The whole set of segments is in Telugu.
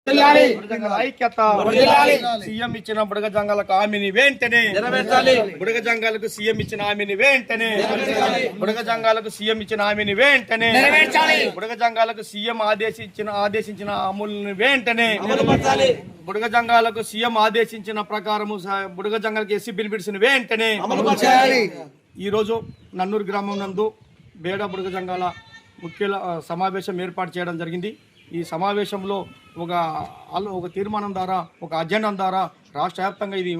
ఐక్యత సీఎం ఇచ్చిన బుడగ జంగాలకు హామీని వెంటనే బుడగ జంగాలకు సీఎం ఇచ్చిన హామీని వెంటనే బుడగ జంగాలకు సీఎం ఇచ్చిన హామీని వెంటనే బుడగ జంగాలకు సీఎం ఆదేశించిన అమలుని వెంటనే బుడగ జంగాలకు సీఎం ఆదేశించిన ప్రకారము బుడగ జంగాలకు ఎస్సీ బెనిఫిట్స్ వెంటనే ఈ రోజు నన్నూరు గ్రామం నందు బేడ బుడగ జంగాల ముఖ్య సమావేశం ఏర్పాటు చేయడం జరిగింది। ఈ సమావేశంలో ఒక తీర్మానం ద్వారా ఒక అజెండా ద్వారా రాష్ట్ర వ్యాప్తంగా ఇది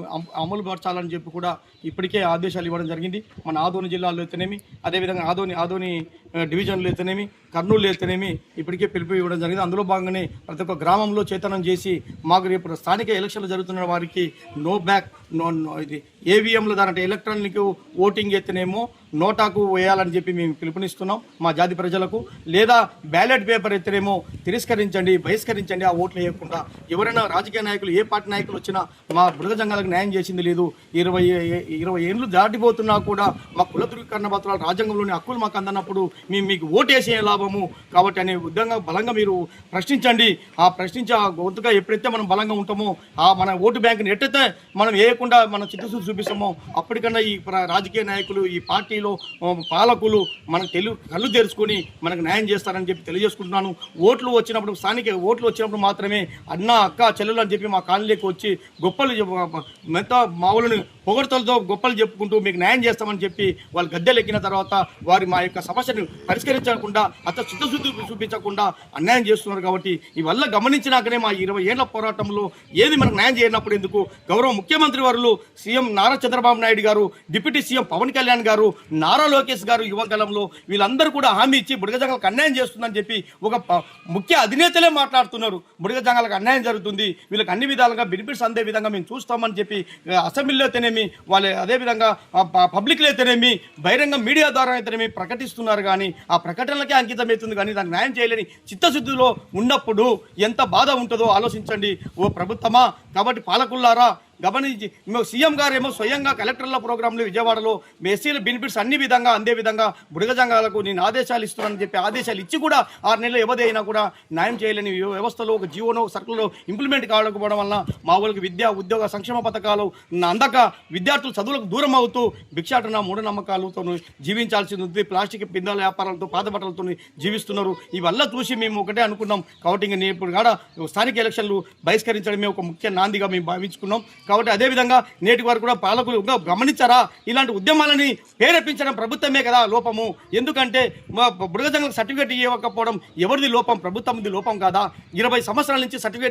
అమలు పరచాలని చెప్పి కూడా ఇప్పటికే ఆదేశాలు ఇవ్వడం జరిగింది। మన ఆదోని జిల్లాలో అయితేనేమి, అదేవిధంగా ఆదోని డివిజన్లో అయితేనేమి, కర్నూలు అయితేనేమి ఇప్పటికే పిలుపు ఇవ్వడం జరిగింది। అందులో భాగంగానే ప్రతి ఒక్క గ్రామంలో చైతన్యం చేసి మాకు రేపు స్థానిక ఎలక్షన్లు జరుగుతున్న వారికి నో బ్యాక్ ఇది ఏవిఎంల ద్వారా అంటే ఎలక్ట్రానిక్ ఓటింగ్ అయితేనేమో నోటాకు వేయాలని చెప్పి మేము పిలుపునిస్తున్నాం మా జాతి ప్రజలకు। లేదా బ్యాలెట్ పేపర్ అయితేనేమో తిరస్కరించండి, బహిష్కరించండి, ఆ ఓట్లు వేయకుండా। ఎవరైనా రాజకీయ నాయకులు ఏ పార్టీ నాయకులు వచ్చినా మా బుడగ జంగాలకు న్యాయం చేసింది లేదు। 20 ఏళ్ళు దాటిపోతున్నా కూడా మా కుల ధృవీకరణ పత్రాలు రాజ్యాంగంలోని హక్కులు మాకు అందనప్పుడు మేము మీకు ఓటేసే లాభము కాబట్టి అనే విధంగా బలంగా మీరు ప్రశ్నించండి। ఆ ప్రశ్నించే గొంతుగా ఎప్పుడైతే మనం బలంగా ఉంటామో మన ఓటు బ్యాంకుని ఎట్టయితే మనం వేయకుండా మనం చిత్తశుద్ధి చూపిస్తామో అప్పటికన్నా ఈ రాజకీయ నాయకులు ఈ పార్టీలో పాలకులు మనకు కళ్ళు తెరుచుకొని మనకు న్యాయం చేస్తారని చెప్పి తెలియజేసుకుంటున్నాను। ఓట్లు వచ్చినప్పుడు స్థానిక ఓట్లు వచ్చినప్పుడు మాత్రమే అన్న అక్క చెల్లెలు అని చెప్పి మా కాలనీలోకి వచ్చి గొప్పలు మెత్త మావులను పొగడ్తలతో గొప్పలు చెప్పుకుంటూ మీకు న్యాయం చేస్తామని చెప్పి వాళ్ళు గద్దెలు ఎక్కిన తర్వాత వారి మా యొక్క సమస్యను పరిష్కరించకుండా చిత్తశుద్ధి చూపించకుండా అన్యాయం చేస్తున్నారు। కాబట్టి ఇవల్ల గమనించినాకనే మా 20 ఏళ్ల పోరాటంలో ఏది మనకు న్యాయం చేయనప్పుడు ఎందుకు గౌరవ ముఖ్యమంత్రి వారు సీఎం నారా చంద్రబాబు నాయుడు గారు, డిప్యూటీ సీఎం పవన్ కళ్యాణ్ గారు, నారా లోకేష్ గారు యువకాలంలో వీళ్ళందరూ కూడా హామీ ఇచ్చి బుడగ జంగాలకు అన్యాయం చేస్తుందని చెప్పి ఒక ముఖ్య అధినేతలే మాట్లాడుతున్నారు। బుడగ జంగాలకు అన్యాయం జరుగుతుంది, వీళ్ళకి అన్ని విధాలుగా బెనిఫిట్స్ అందే విధంగా మేము చూస్తామని చెప్పి అసెంబ్లీలో అయితేనేమి వాళ్ళు అదేవిధంగా పబ్లిక్లో అయితేనేమి బహిరంగ మీడియా ద్వారా అయితేనేమి ప్రకటిస్తున్నారు। కానీ ఆ ప్రకటనలకే అంకితమవుతుంది కానీ దాన్ని న్యాయం చేయలేని చిత్తశుద్ధిలో ఉన్నప్పుడు ఎంత బాధ ఉంటుందో ఆలోచించండి ఓ ప్రభుత్వమా। కాబట్టి పాలకులారా గమనించి సీఎం గారేమో స్వయంగా కలెక్టర్ల ప్రోగ్రాంలో విజయవాడలో ఎస్సీల బెనిఫిట్స్ అన్ని విధంగా అందే విధంగా బుడగ జంగాలకు నేను ఆదేశాలు ఇస్తున్నానని చెప్పి ఆదేశాలు ఇచ్చి కూడా 6 నెలలు వ్యవధి అయినా కూడా న్యాయం చేయలేని వ్యవస్థలో ఒక జీవోనో సర్కుల్లో ఇంప్లిమెంట్ కావకపోవడం వల్ల మా వాళ్ళకి విద్యా ఉద్యోగ సంక్షేమ పథకాలు అందక విద్యార్థులు చదువులకు దూరం అవుతూ భిక్షాటన మూఢనమ్మకాలతో జీవించాల్సి ఉంది, ప్లాస్టిక్ పిండాల వ్యాపారాలతో పాత బట్టలతో జీవిస్తున్నారు। ఇవల్ల చూసి మేము ఒకటే అనుకున్నాం కాబట్టి ఇంకా ఇప్పుడు కూడా స్థానిక ఎలక్షన్లు బహిష్కరించడమే ఒక ముఖ్య నాందిగా మేము భావించుకున్నాం। కాబట్టి అదేవిధంగా నేటి వారు కూడా పాలకులు గమనించారా ఇలాంటి ఉద్యమాలని ప్రేరేపించడం ప్రభుత్వమే కదా లోపము। ఎందుకంటే బుడగ జంగాలకు సర్టిఫికేట్ ఇవ్వకపోవడం ఎవరిది లోపం? ప్రభుత్వంది లోపం కాదా? 20 సంవత్సరాల నుంచి సర్టిఫికేట్